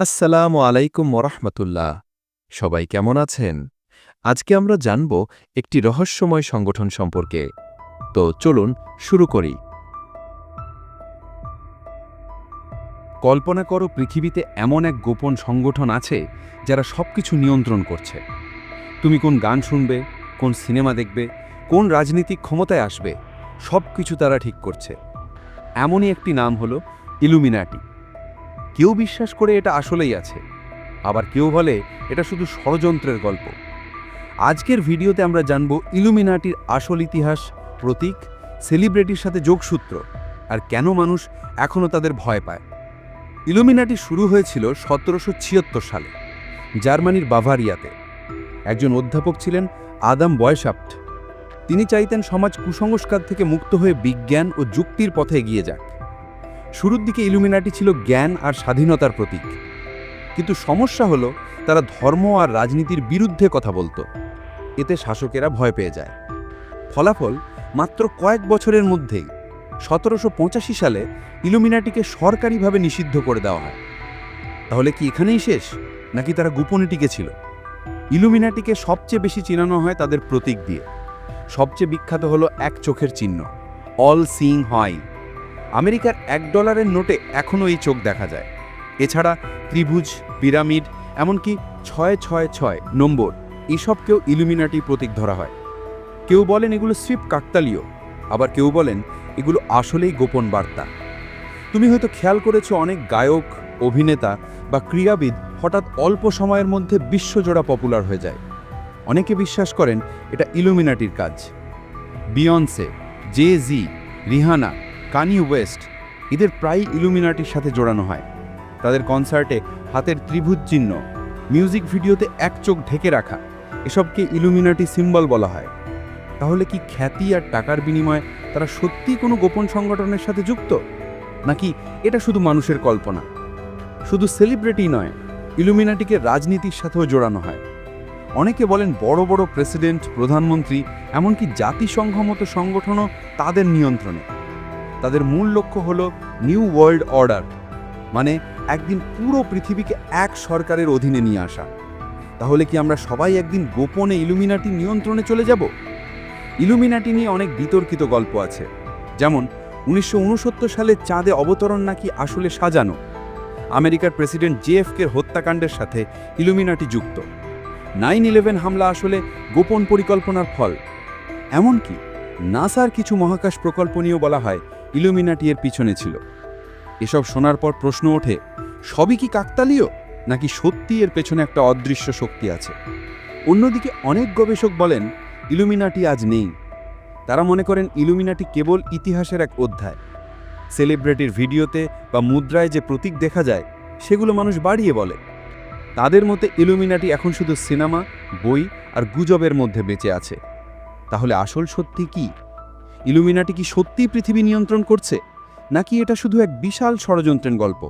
আসসালামু আলাইকুম ওরহমতুল্লাহ। সবাই কেমন আছেন? আজকে আমরা জানব একটি রহস্যময় সংগঠন সম্পর্কে। তো চলুন শুরু করি। কল্পনা করো পৃথিবীতে এমন এক গোপন সংগঠন আছে যারা সবকিছু নিয়ন্ত্রণ করছে। তুমি কোন গান শুনবে, কোন সিনেমা দেখবে, কোন রাজনীতিক ক্ষমতায় আসবে, সবকিছু তারা ঠিক করছে। এমনই একটি নাম হলো ইলুমিনাটি। কেউ বিশ্বাস করে এটা আসলেই আছে, আবার কেউ বলে এটা শুধু ষড়যন্ত্রের গল্প। আজকের ভিডিওতে আমরা জানব ইলুমিনাটির আসল ইতিহাস, প্রতীক, সেলিব্রিটির সাথে যোগসূত্র, আর কেন মানুষ এখনও তাদের ভয় পায়। ইলুমিনাটি শুরু হয়েছিল 1776 সালে জার্মানির বাভারিয়াতে। একজন অধ্যাপক ছিলেন আদাম বয়সাপ্ট। তিনি চাইতেন সমাজ কুসংস্কার থেকে মুক্ত হয়ে বিজ্ঞান ও যুক্তির পথে এগিয়ে যাক। শুরুর দিকে ইলুমিনাটি ছিল জ্ঞান আর স্বাধীনতার প্রতীক, কিন্তু সমস্যা হলো তারা ধর্ম আর রাজনীতির বিরুদ্ধে কথা বলতো। এতে শাসকেরা ভয় পেয়ে যায়। ফলাফল, মাত্র কয়েক বছরের মধ্যেই 1785 সালে ইলুমিনাটিকে সরকারিভাবে নিষিদ্ধ করে দেওয়া হয়। তাহলে কি এখানেই শেষ, নাকি তারা গোপনে টিকেছিল? ইলুমিনাটিকে সবচেয়ে বেশি চিনানো হয় তাদের প্রতীক দিয়ে। সবচেয়ে বিখ্যাত হলো এক চোখের চিহ্ন, অল সিইং হয়। আমেরিকার $1 নোটে এখনও এই চোখ দেখা যায়। এছাড়া ত্রিভুজ, পিরামিড, এমনকি 666 নম্বর, এসবকেও ইলুমিনাটি প্রতীক ধরা হয়। কেউ বলেন এগুলো স্রেফ কাকতালীয়, আবার কেউ বলেন এগুলো আসলেই গোপন বার্তা। তুমি হয়তো খেয়াল করেছো, অনেক গায়ক, অভিনেতা বা ক্রীড়াবিদ হঠাৎ অল্প সময়ের মধ্যে বিশ্বজোড়া পপুলার হয়ে যায়। অনেকে বিশ্বাস করেন এটা ইলুমিনাটির কাজ। বিয়ন্সে, জে-জি, রিহানা, কানি ওয়েস্ট, এদের প্রায়ই ইলুমিনাটির সাথে জোড়ানো হয়। তাদের কনসার্টে হাতের ত্রিভুজ চিহ্ন, মিউজিক ভিডিওতে এক চোখ ঢেকে রাখা, এসবকে ইলুমিনাটি সিম্বল বলা হয়। তাহলে কি খ্যাতি আর টাকার বিনিময়ে তারা সত্যিই কোনো গোপন সংগঠনের সাথে যুক্ত, নাকি এটা শুধু মানুষের কল্পনা? শুধু সেলিব্রিটি নয়, ইলুমিনাটিকে রাজনীতির সাথেও জোড়ানো হয়। অনেকে বলেন বড় বড় প্রেসিডেন্ট, প্রধানমন্ত্রী, এমনকি জাতিসংঘ মতো সংগঠনও তাদের নিয়ন্ত্রণে। তাদের মূল লক্ষ্য হলো নিউ ওয়ার্ল্ড অর্ডার, মানে একদিন পুরো পৃথিবীকে এক সরকারের অধীনে নিয়ে আসা। তাহলে কি আমরা সবাই একদিন গোপনে ইলুমিনাটির নিয়ন্ত্রণে চলে যাব? ইলুমিনাটি নিয়ে অনেক বিতর্কিত গল্প আছে। যেমন 1969 সালে চাঁদে অবতরণ নাকি আসলে সাজানো। আমেরিকার প্রেসিডেন্ট JFK-র হত্যাকাণ্ডের সাথে ইলুমিনাটি যুক্ত। 9/11 হামলা আসলে গোপন পরিকল্পনার ফল। এমনকি নাসার কিছু মহাকাশ প্রকল্প নিয়েও বলা হয় ইলুমিনাটি এর পিছনে ছিল। এসব শোনার পর প্রশ্ন ওঠে, সবই কি কাকতালীয়, নাকি সত্যি এর পেছনে একটা অদৃশ্য শক্তি আছে? অন্যদিকে অনেক গবেষক বলেন ইলুমিনাটি আজ নেই। তারা মনে করেন ইলুমিনাটি কেবল ইতিহাসের এক অধ্যায়। সেলিব্রিটির ভিডিওতে বা মুদ্রায় যে প্রতীক দেখা যায়, সেগুলো মানুষ বাড়িয়ে বলে। তাদের মতে ইলুমিনাটি এখন শুধু সিনেমা, বই আর গুজবের মধ্যে বেঁচে আছে। তাহলে আসল সত্যি কি? ইলুমিনাটি কি সত্যিই পৃথিবী নিয়ন্ত্রণ করছে, নাকি এটা শুধু এক বিশাল ষড়যন্ত্রের গল্প?